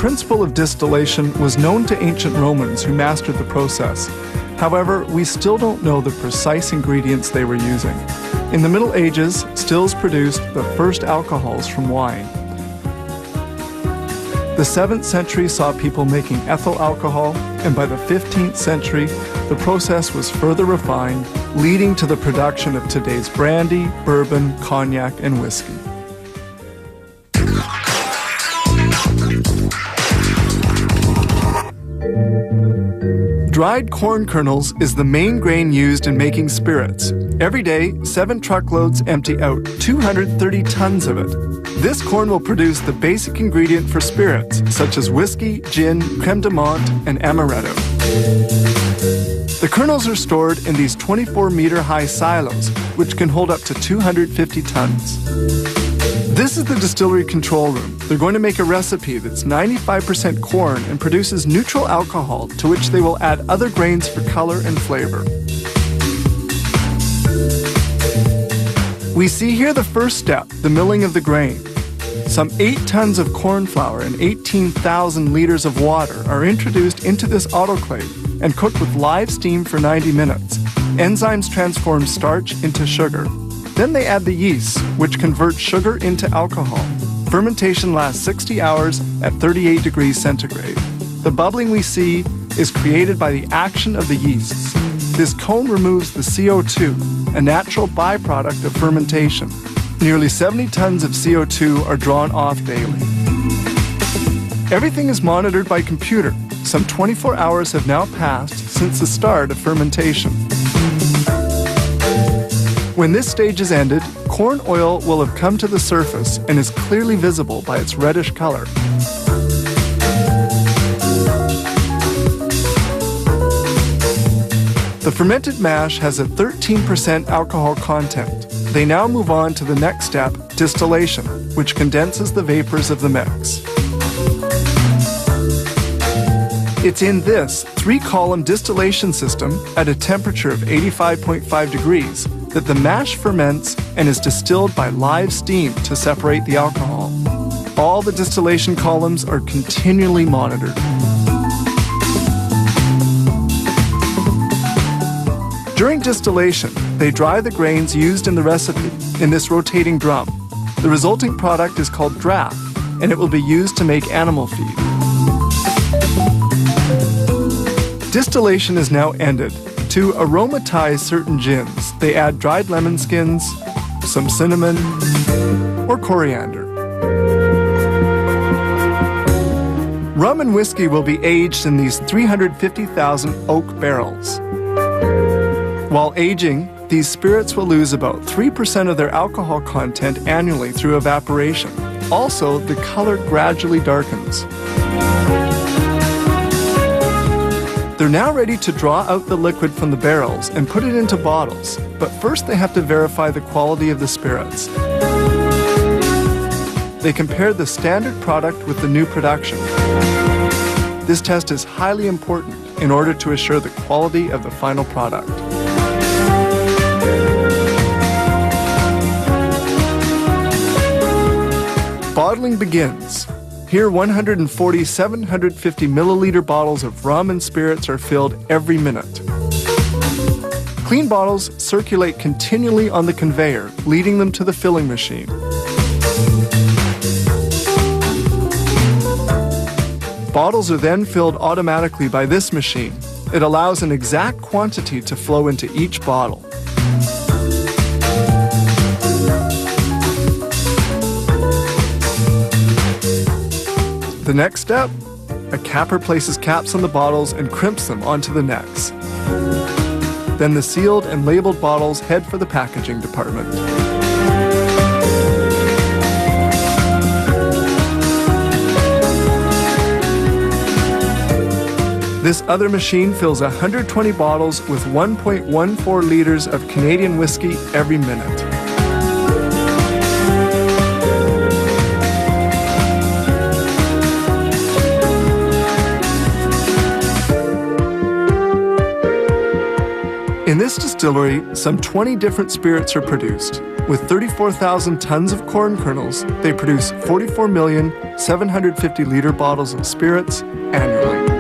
principle of distillation was known to ancient Romans who mastered the process. However, we still don't know the precise ingredients they were using. In the Middle Ages, stills produced the first alcohols from wine. The 7th century saw people making ethyl alcohol, and by the 15th century, the process was further refined, leading to the production of today's brandy, bourbon, cognac, and whiskey. Dried corn kernels is the main grain used in making spirits. Every day, 7 truckloads empty out 230 tons of it. This corn will produce the basic ingredient for spirits, such as whiskey, gin, creme de menthe, and amaretto. The kernels are stored in these 24-meter-high silos, which can hold up to 250 tons. This is the distillery control room. They're going to make a recipe that's 95% corn and produces neutral alcohol, to which they will add other grains for color and flavor. We see here the first step, the milling of the grain. Some 8 tons of corn flour and 18,000 liters of water are introduced into this autoclave and cooked with live steam for 90 minutes. Enzymes transform starch into sugar. Then they add the yeast, which converts sugar into alcohol. Fermentation lasts 60 hours at 38 degrees centigrade. The bubbling we see is created by the action of the yeasts. This cone removes the CO2, a natural byproduct of fermentation. Nearly 70 tons of CO2 are drawn off daily. Everything is monitored by computer. Some 24 hours have now passed since the start of fermentation. When this stage is ended, corn oil will have come to the surface and is clearly visible by its reddish color. The fermented mash has a 13% alcohol content. They now move on to the next step, distillation, which condenses the vapors of the mix. It's in this 3-column distillation system at a temperature of 85.5 degrees that the mash ferments and is distilled by live steam to separate the alcohol. All the distillation columns are continually monitored. During distillation, they dry the grains used in the recipe in this rotating drum. The resulting product is called draff, and it will be used to make animal feed. Distillation is now ended. To aromatize certain gins, they add dried lemon skins, some cinnamon, or coriander. Rum and whiskey will be aged in these 350,000 oak barrels. While aging, these spirits will lose about 3% of their alcohol content annually through evaporation. Also, the color gradually darkens. They're now ready to draw out the liquid from the barrels and put it into bottles, but first they have to verify the quality of the spirits. They compare the standard product with the new production. This test is highly important in order to assure the quality of the final product. Bottling begins. Here, 140 750 milliliter bottles of rum and spirits are filled every minute. Clean bottles circulate continually on the conveyor, leading them to the filling machine. Bottles are then filled automatically by this machine. It allows an exact quantity to flow into each bottle. The next step, a capper places caps on the bottles and crimps them onto the necks. Then the sealed and labeled bottles head for the packaging department. This other machine fills 120 bottles with 1.14 liters of Canadian whiskey every minute. In this distillery, some 20 different spirits are produced. With 34,000 tons of corn kernels, they produce 44,750,000 liter bottles of spirits annually.